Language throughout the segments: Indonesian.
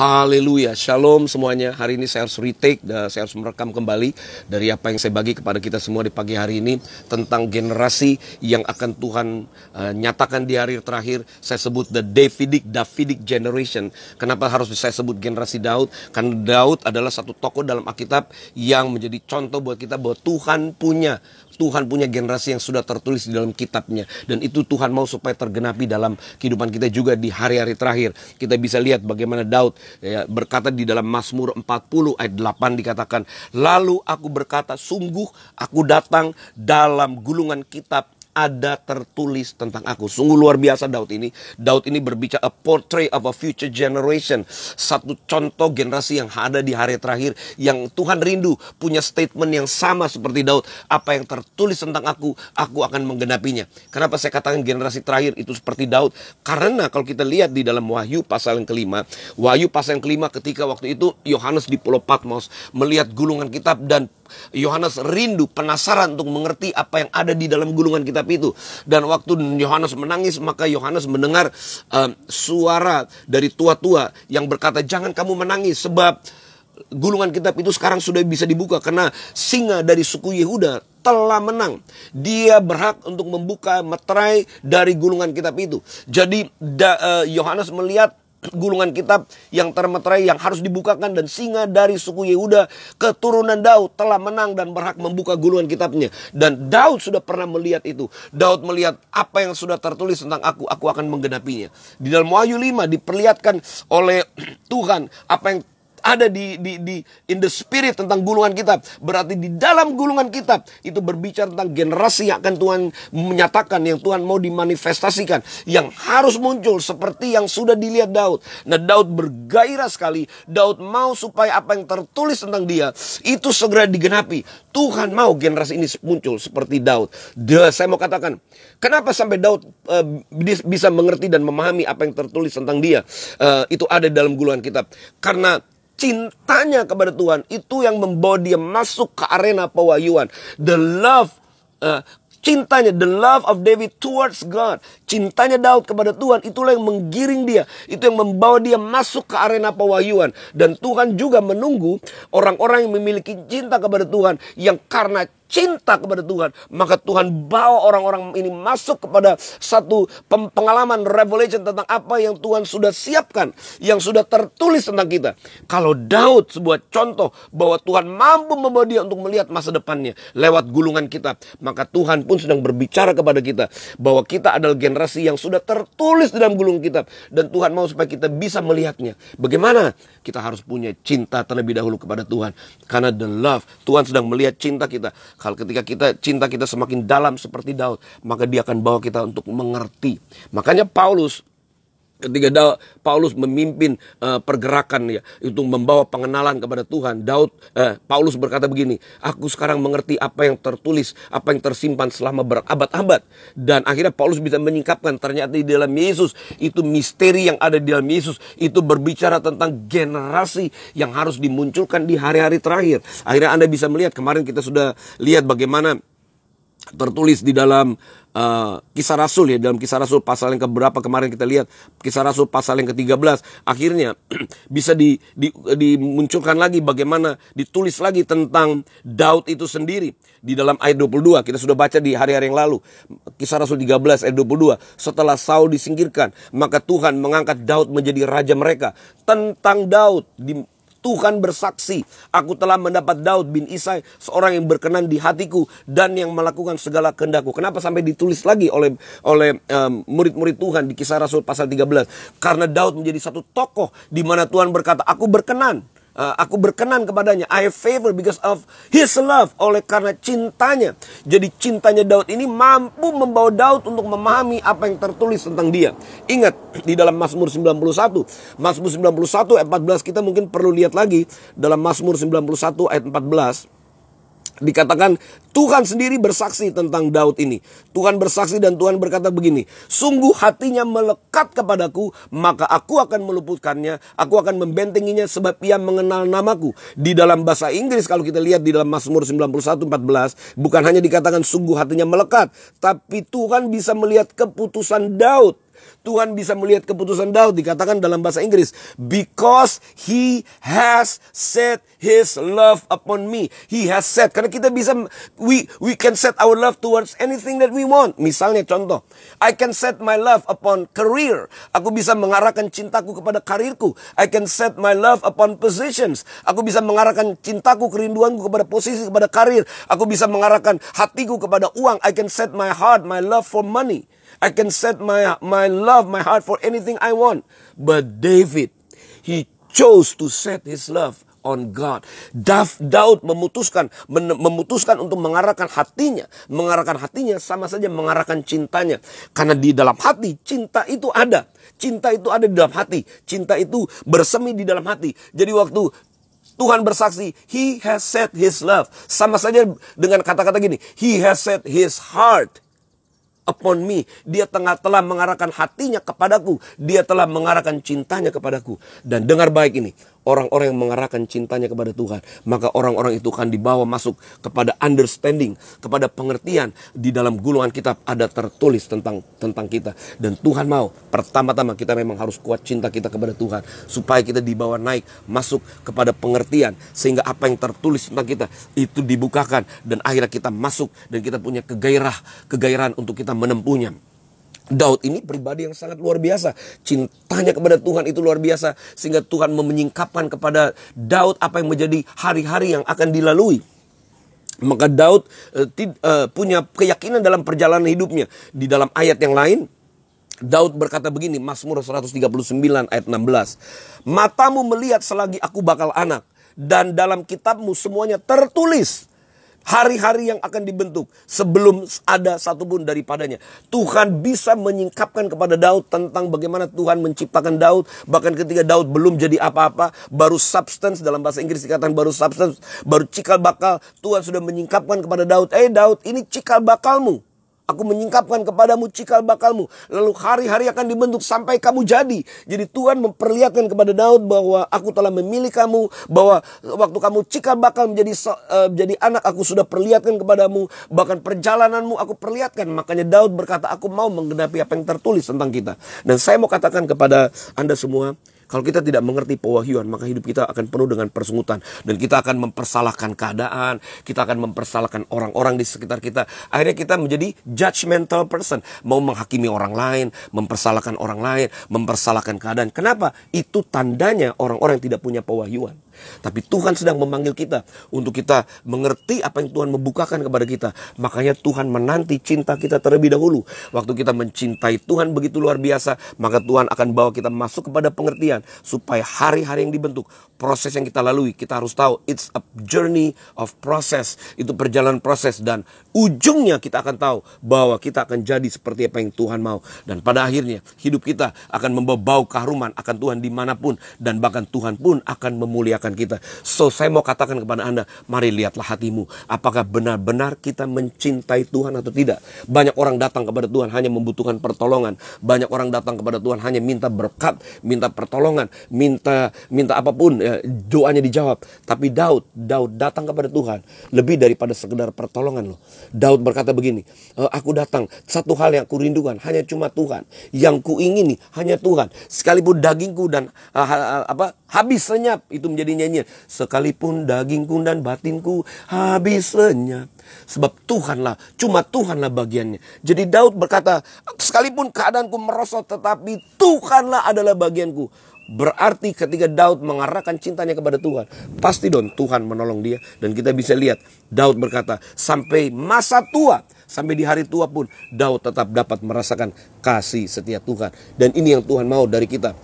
Haleluya, shalom semuanya. Hari ini saya harus retake dan saya harus merekam kembali dari apa yang saya bagi kepada kita semua di pagi hari ini tentang generasi yang akan Tuhan nyatakan di hari terakhir. Saya sebut the Davidic generation. Kenapa harus saya sebut generasi Daud? Karena Daud adalah satu tokoh dalam Alkitab yang menjadi contoh buat kita bahwa Tuhan punya generasi yang sudah tertulis di dalam kitabnya. Dan itu Tuhan mau supaya tergenapi dalam kehidupan kita juga di hari-hari terakhir. Kita bisa lihat bagaimana Daud berkata di dalam Mazmur 40 ayat 8 dikatakan, "Lalu aku berkata, sungguh aku datang dalam gulungan kitab ada tertulis tentang aku." Sungguh luar biasa Daud ini. Daud ini berbicara a portrait of a future generation. Satu contoh generasi yang ada di hari terakhir. Yang Tuhan rindu punya statement yang sama seperti Daud. Apa yang tertulis tentang aku akan menggenapinya. Kenapa saya katakan generasi terakhir itu seperti Daud? Karena kalau kita lihat di dalam Wahyu pasal yang kelima. Wahyu pasal yang kelima ketika waktu itu Yohanes di Pulau Patmos melihat gulungan kitab dan Yohanes rindu, penasaran untuk mengerti apa yang ada di dalam gulungan kitab itu. Dan waktu Yohanes menangis, maka Yohanes mendengar suara dari tua-tua yang berkata, "Jangan kamu menangis, sebab gulungan kitab itu sekarang sudah bisa dibuka. Karena singa dari suku Yehuda telah menang. Dia berhak untuk membuka meterai dari gulungan kitab itu." Jadi Yohanes melihat gulungan kitab yang termeterai yang harus dibukakan, dan singa dari suku Yehuda keturunan Daud telah menang dan berhak membuka gulungan kitabnya. Dan Daud sudah pernah melihat itu. Daud melihat apa yang sudah tertulis tentang aku akan menggenapinya. Di dalam Wahyu 5 diperlihatkan oleh Tuhan apa yang ada di in the spirit tentang gulungan kitab. Berarti di dalam gulungan kitab itu berbicara tentang generasi yang akan Tuhan menyatakan, yang Tuhan mau dimanifestasikan, yang harus muncul seperti yang sudah dilihat Daud. Nah, Daud bergairah sekali. Daud mau supaya apa yang tertulis tentang dia itu segera digenapi. Tuhan mau generasi ini muncul seperti Daud. Saya mau katakan, kenapa sampai Daud bisa mengerti dan memahami apa yang tertulis tentang dia itu ada dalam gulungan kitab? Karena cintanya kepada Tuhan itu yang membawa dia masuk ke arena pewahyuan. The love of David towards God. Cintanya Daud kepada Tuhan itulah yang menggiring dia. Itu yang membawa dia masuk ke arena pewahyuan. Dan Tuhan juga menunggu orang-orang yang memiliki cinta kepada Tuhan, yang karena cinta kepada Tuhan, maka Tuhan bawa orang-orang ini masuk kepada satu pengalaman revelation tentang apa yang Tuhan sudah siapkan, yang sudah tertulis tentang kita. Kalau Daud sebuah contoh bahwa Tuhan mampu membawa dia untuk melihat masa depannya lewat gulungan kitab, maka Tuhan pun sedang berbicara kepada kita bahwa kita adalah generasi yang sudah tertulis di dalam gulungan kitab, dan Tuhan mau supaya kita bisa melihatnya. Bagaimana? Kita harus punya cinta terlebih dahulu kepada Tuhan, karena the love, Tuhan sedang melihat cinta kita. Kalau ketika cinta kita semakin dalam seperti Daud, maka dia akan bawa kita untuk mengerti. Makanya ketika Paulus memimpin pergerakan ya, itu membawa pengenalan kepada Tuhan, Paulus berkata begini, "Aku sekarang mengerti apa yang tertulis, apa yang tersimpan selama berabad-abad." Dan akhirnya Paulus bisa menyingkapkan, ternyata di dalam Yesus itu misteri yang ada di dalam Yesus itu berbicara tentang generasi yang harus dimunculkan di hari-hari terakhir. Akhirnya Anda bisa melihat, kemarin kita sudah lihat bagaimana tertulis di dalam Kisah Rasul ya, dalam Kisah Rasul pasal yang keberapa kemarin kita lihat, Kisah Rasul pasal yang ke-13, akhirnya bisa dimunculkan lagi bagaimana ditulis lagi tentang Daud itu sendiri di dalam ayat 22. Kita sudah baca di hari-hari yang lalu, Kisah Rasul 13 ayat 22. "Setelah Saul disingkirkan, maka Tuhan mengangkat Daud menjadi raja mereka." Tentang Daud Tuhan bersaksi, "Aku telah mendapat Daud bin Isai, seorang yang berkenan di hatiku dan yang melakukan segala kehendakku." Kenapa sampai ditulis lagi oleh murid-murid Tuhan di Kisah Rasul pasal 13? Karena Daud menjadi satu tokoh di mana Tuhan berkata, "Aku berkenan kepadanya. I have favor because of his love." Oleh karena cintanya. Jadi cintanya Daud ini mampu membawa Daud untuk memahami apa yang tertulis tentang dia. Ingat di dalam Mazmur 91 ayat 14, kita mungkin perlu lihat lagi dalam Mazmur 91 ayat 14. Dikatakan Tuhan sendiri bersaksi tentang Daud ini. Tuhan bersaksi dan Tuhan berkata begini, "Sungguh hatinya melekat kepadaku, maka aku akan meluputkannya. Aku akan membentenginya sebab ia mengenal namaku." Di dalam bahasa Inggris kalau kita lihat di dalam Mazmur 91:14, bukan hanya dikatakan sungguh hatinya melekat, tapi Tuhan bisa melihat keputusan Daud Tuhan bisa melihat keputusan Daud, dikatakan dalam bahasa Inggris, because he has set his love upon me. He has set, karena kita bisa, we can set our love towards anything that we want. Misalnya contoh, I can set my love upon career. Aku bisa mengarahkan cintaku kepada karirku. I can set my love upon positions. Aku bisa mengarahkan cintaku, kerinduanku kepada posisi, kepada karir. Aku bisa mengarahkan hatiku kepada uang. I can set my heart, my love for money. I can set my love, my heart for anything I want. But David, he chose to set his love on God. Daud memutuskan untuk mengarahkan hatinya. Mengarahkan hatinya sama saja mengarahkan cintanya. Karena di dalam hati, cinta itu ada. Cinta itu ada di dalam hati. Cinta itu bersemi di dalam hati. Jadi waktu Tuhan bersaksi, he has set his love. Sama saja dengan kata-kata gini, he has set his heart upon me. Dia telah mengarahkan hatinya kepadaku. Dia telah mengarahkan cintanya kepadaku. Dan dengar baik ini, orang-orang yang mengarahkan cintanya kepada Tuhan, maka orang-orang itu akan dibawa masuk kepada understanding, kepada pengertian. Di dalam gulungan kitab ada tertulis tentang kita. Dan Tuhan mau, pertama-tama kita memang harus kuat cinta kita kepada Tuhan, supaya kita dibawa naik, masuk kepada pengertian, sehingga apa yang tertulis tentang kita itu dibukakan, dan akhirnya kita masuk, dan kita punya kegairahan untuk kita menempuhnya. Daud ini pribadi yang sangat luar biasa. Cintanya kepada Tuhan itu luar biasa. Sehingga Tuhan menyingkapkan kepada Daud apa yang menjadi hari-hari yang akan dilalui. Maka Daud punya keyakinan dalam perjalanan hidupnya. Di dalam ayat yang lain, Daud berkata begini, Mazmur 139 ayat 16. Matamu melihat selagi aku bakal anak, dan dalam kitabmu semuanya tertulis hari-hari yang akan dibentuk sebelum ada satupun daripadanya. Tuhan bisa menyingkapkan kepada Daud tentang bagaimana Tuhan menciptakan Daud. Bahkan ketika Daud belum jadi apa-apa, baru substance, dalam bahasa Inggris dikatakan baru substance, baru cikal bakal, Tuhan sudah menyingkapkan kepada Daud, Daud, ini cikal bakalmu. Aku menyingkapkan kepadamu cikal bakalmu. Lalu hari-hari akan dibentuk sampai kamu jadi. Jadi Tuhan memperlihatkan kepada Daud bahwa aku telah memilih kamu. Bahwa waktu kamu cikal bakal menjadi anak, aku sudah perlihatkan kepadamu. Bahkan perjalananmu aku perlihatkan. Makanya Daud berkata, aku mau menggenapi apa yang tertulis tentang kita. Dan saya mau katakan kepada Anda semua, kalau kita tidak mengerti pewahyuan, maka hidup kita akan penuh dengan persungutan. Dan kita akan mempersalahkan keadaan. Kita akan mempersalahkan orang-orang di sekitar kita. Akhirnya kita menjadi judgmental person. Mau menghakimi orang lain, mempersalahkan orang lain, mempersalahkan keadaan. Kenapa? Itu tandanya orang-orang yang tidak punya pewahyuan. Tapi Tuhan sedang memanggil kita untuk kita mengerti apa yang Tuhan membukakan kepada kita. Makanya Tuhan menanti cinta kita terlebih dahulu. Waktu kita mencintai Tuhan begitu luar biasa, maka Tuhan akan bawa kita masuk kepada pengertian, supaya hari-hari yang dibentuk, proses yang kita lalui, kita harus tahu it's a journey of process. Itu perjalanan proses, dan ujungnya kita akan tahu bahwa kita akan jadi seperti apa yang Tuhan mau. Dan pada akhirnya hidup kita akan membawa bau keharuman akan Tuhan dimanapun, dan bahkan Tuhan pun akan memuliakan kita. So saya mau katakan kepada Anda, mari lihatlah hatimu. Apakah benar-benar kita mencintai Tuhan atau tidak? Banyak orang datang kepada Tuhan hanya membutuhkan pertolongan. Banyak orang datang kepada Tuhan hanya minta berkat, minta pertolongan, minta apapun, doanya dijawab. Tapi Daud datang kepada Tuhan lebih daripada sekedar pertolongan loh. Daud berkata begini, aku datang, satu hal yang aku rindukan hanya cuma Tuhan. Yang ku ingini hanya Tuhan. Sekalipun dagingku dan habis lenyap, itu menjadi nyanyian. Sekalipun dagingku dan batinku habis lenyap, sebab Tuhanlah, cuma Tuhanlah bagiannya. Jadi Daud berkata, sekalipun keadaanku merosot, tetapi Tuhanlah adalah bagianku. Berarti ketika Daud mengarahkan cintanya kepada Tuhan, pasti dong Tuhan menolong dia. Dan kita bisa lihat, Daud berkata, sampai masa tua, sampai di hari tua pun, Daud tetap dapat merasakan kasih setia Tuhan. Dan ini yang Tuhan mau dari kita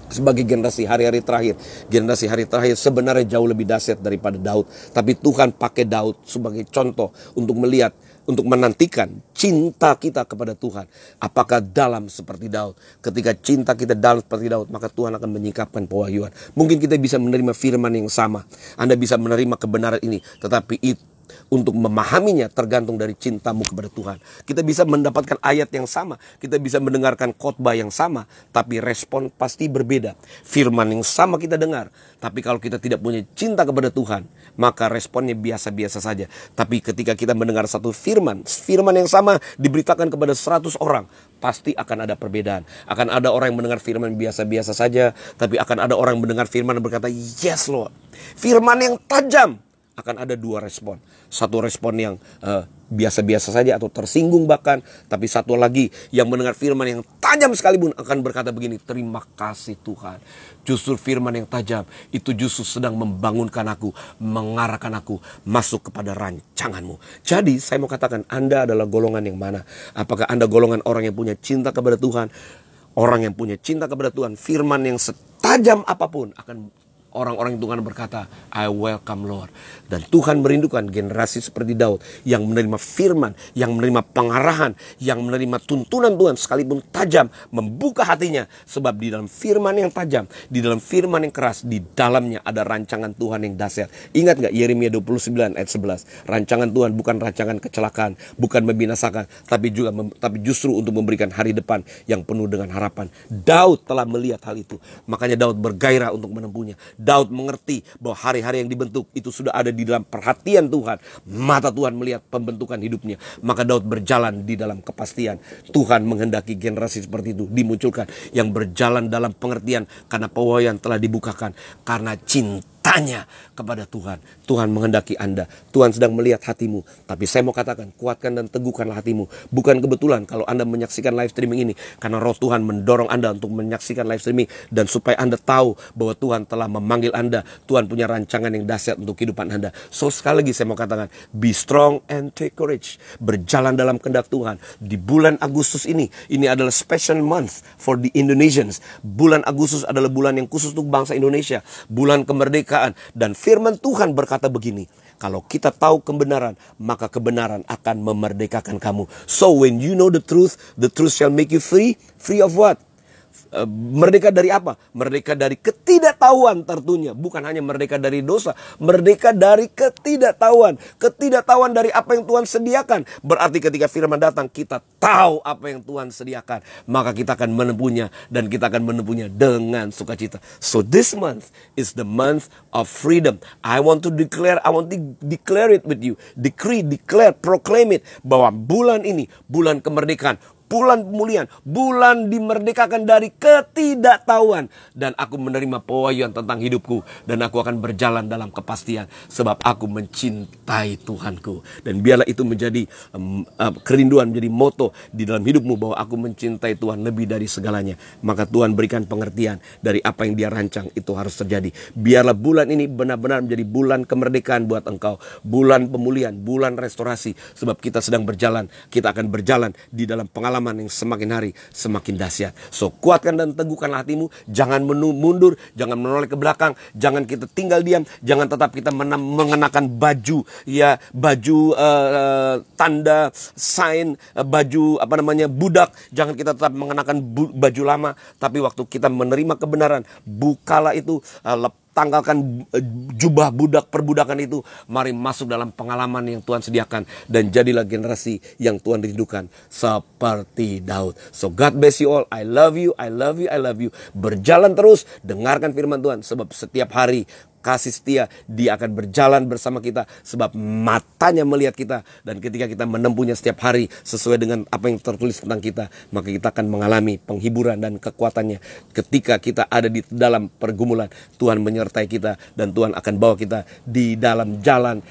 sebagai generasi hari-hari terakhir. Generasi hari terakhir sebenarnya jauh lebih dahsyat daripada Daud. Tapi Tuhan pakai Daud sebagai contoh untuk melihat, untuk menantikan cinta kita kepada Tuhan. Apakah dalam seperti Daud? Ketika cinta kita dalam seperti Daud, maka Tuhan akan menyingkapkan pewahyuan. Mungkin kita bisa menerima firman yang sama. Anda bisa menerima kebenaran ini. Tetapi untuk memahaminya tergantung dari cintamu kepada Tuhan. Kita bisa mendapatkan ayat yang sama, kita bisa mendengarkan khotbah yang sama, tapi respon pasti berbeda. Firman yang sama kita dengar, tapi kalau kita tidak punya cinta kepada Tuhan, maka responnya biasa-biasa saja. Tapi ketika kita mendengar satu firman yang sama diberitakan kepada 100 orang, pasti akan ada perbedaan. Akan ada orang yang mendengar firman biasa-biasa saja, tapi akan ada orang yang mendengar firman dan berkata, "Yes Lord." Firman yang tajam, akan ada dua respon. Satu respon yang biasa-biasa saja atau tersinggung bahkan. Tapi satu lagi yang mendengar firman yang tajam sekalipun akan berkata begini, "Terima kasih Tuhan. Justru firman yang tajam itu justru sedang membangunkan aku, mengarahkan aku masuk kepada rancanganmu." Jadi saya mau katakan, Anda adalah golongan yang mana? Apakah Anda golongan orang yang punya cinta kepada Tuhan? Orang yang punya cinta kepada Tuhan, firman yang setajam apapun akan orang-orang Tuhan berkata, "I welcome Lord." Dan Tuhan merindukan generasi seperti Daud yang menerima firman, yang menerima pengarahan, yang menerima tuntunan Tuhan sekalipun tajam, membuka hatinya. Sebab di dalam firman yang tajam, di dalam firman yang keras, di dalamnya ada rancangan Tuhan yang dahsyat. Ingat gak Yeremia 29 ayat 11? Rancangan Tuhan bukan rancangan kecelakaan, bukan membinasakan, tapi justru untuk memberikan hari depan yang penuh dengan harapan. Daud telah melihat hal itu, makanya Daud bergairah untuk menempuhnya. Daud mengerti bahwa hari-hari yang dibentuk itu sudah ada di dalam perhatian Tuhan. Mata Tuhan melihat pembentukan hidupnya. Maka Daud berjalan di dalam kepastian. Tuhan menghendaki generasi seperti itu dimunculkan, yang berjalan dalam pengertian karena pewahyuan telah dibukakan. Karena cintanya kepada Tuhan. Tuhan menghendaki Anda. Tuhan sedang melihat hatimu. Tapi saya mau katakan, kuatkan dan teguhkanlah hatimu. Bukan kebetulan kalau Anda menyaksikan live streaming ini, karena roh Tuhan mendorong Anda untuk menyaksikan live streaming. Dan supaya Anda tahu bahwa Tuhan telah memanggil Anda. Tuhan punya rancangan yang dahsyat untuk kehidupan Anda. So sekali lagi saya mau katakan, be strong and take courage. Berjalan dalam kehendak Tuhan. Di bulan Agustus ini adalah special month for the Indonesians. Bulan Agustus adalah bulan yang khusus untuk bangsa Indonesia. Bulan kemerdekaan. Dan firman Tuhan berkata begini, kalau kita tahu kebenaran, maka kebenaran akan memerdekakan kamu. So when you know the truth shall make you free. Free of what? Merdeka dari apa? Merdeka dari ketidaktahuan tentunya. Bukan hanya merdeka dari dosa, merdeka dari ketidaktahuan. Ketidaktahuan dari apa yang Tuhan sediakan. Berarti ketika firman datang, kita tahu apa yang Tuhan sediakan, maka kita akan menempuhnya. Dan kita akan menempuhnya dengan sukacita. So this month is the month of freedom. I want to declare it with you. Decree, declare, proclaim it. Bahwa bulan ini, bulan kemerdekaan, bulan pemulihan, bulan dimerdekakan dari ketidaktahuan. Dan aku menerima pewahyuan tentang hidupku. Dan aku akan berjalan dalam kepastian. Sebab aku mencintai Tuhanku. Dan biarlah itu menjadi kerinduan, menjadi moto di dalam hidupmu. Bahwa aku mencintai Tuhan lebih dari segalanya. Maka Tuhan berikan pengertian dari apa yang Dia rancang itu harus terjadi. Biarlah bulan ini benar-benar menjadi bulan kemerdekaan buat engkau. Bulan pemulihan, bulan restorasi. Sebab kita sedang berjalan. Kita akan berjalan di dalam pengalaman yang semakin hari semakin dahsyat. So kuatkan dan teguhkanlah hatimu. Jangan mundur, jangan menoleh ke belakang, jangan kita tinggal diam, jangan tetap kita mengenakan baju tanda sign, baju budak. Jangan kita tetap mengenakan baju lama, tapi waktu kita menerima kebenaran, bukalah itu, tanggalkan jubah budak perbudakan itu. Mari masuk dalam pengalaman yang Tuhan sediakan. Dan jadilah generasi yang Tuhan rindukan seperti Daud. So God bless you all. I love you, I love you, I love you. Berjalan terus, dengarkan firman Tuhan. Sebab setiap hari kasih setia, Dia akan berjalan bersama kita. Sebab matanya melihat kita. Dan ketika kita menempuhnya setiap hari sesuai dengan apa yang tertulis tentang kita, maka kita akan mengalami penghiburan dan kekuatannya. Ketika kita ada di dalam pergumulan, Tuhan menyertai kita. Dan Tuhan akan bawa kita di dalam jalan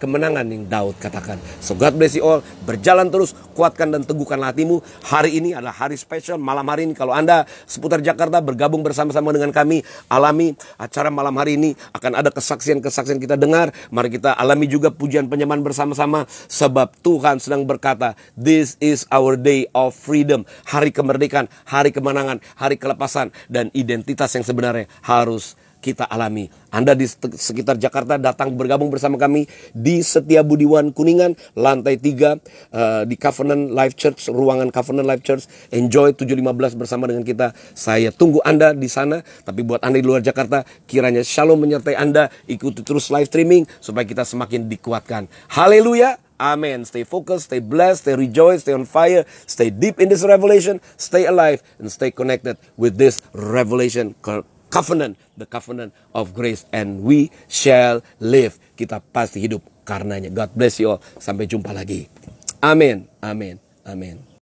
kemenangan yang Daud katakan. So God bless you all. Berjalan terus, kuatkan dan teguhkanlah hatimu. Hari ini adalah hari spesial. Malam hari ini kalau Anda seputar Jakarta bergabung bersama-sama dengan kami, alami acara malam hari ini. Akan ada kesaksian-kesaksian kita dengar. Mari kita alami juga pujian penyembahan bersama-sama. Sebab Tuhan sedang berkata, this is our day of freedom. Hari kemerdekaan, hari kemenangan, hari kelepasan. Dan identitas yang sebenarnya harus kita alami. Anda di sekitar Jakarta datang bergabung bersama kami di Setiabudiwan Kuningan, lantai 3 di Covenant Life Church, ruangan Covenant Life Church. Enjoy 7.15 bersama dengan kita. Saya tunggu Anda di sana. Tapi buat Anda di luar Jakarta, kiranya Shalom menyertai Anda. Ikuti terus live streaming supaya kita semakin dikuatkan. Haleluya. Amen. Stay focused, stay blessed, stay rejoiced, stay on fire, stay deep in this revelation, stay alive, and stay connected with this revelation covenant, the covenant of grace, and we shall live. Kita pasti hidup karenanya. God bless you all. Sampai jumpa lagi. Amin. Amin. Amin.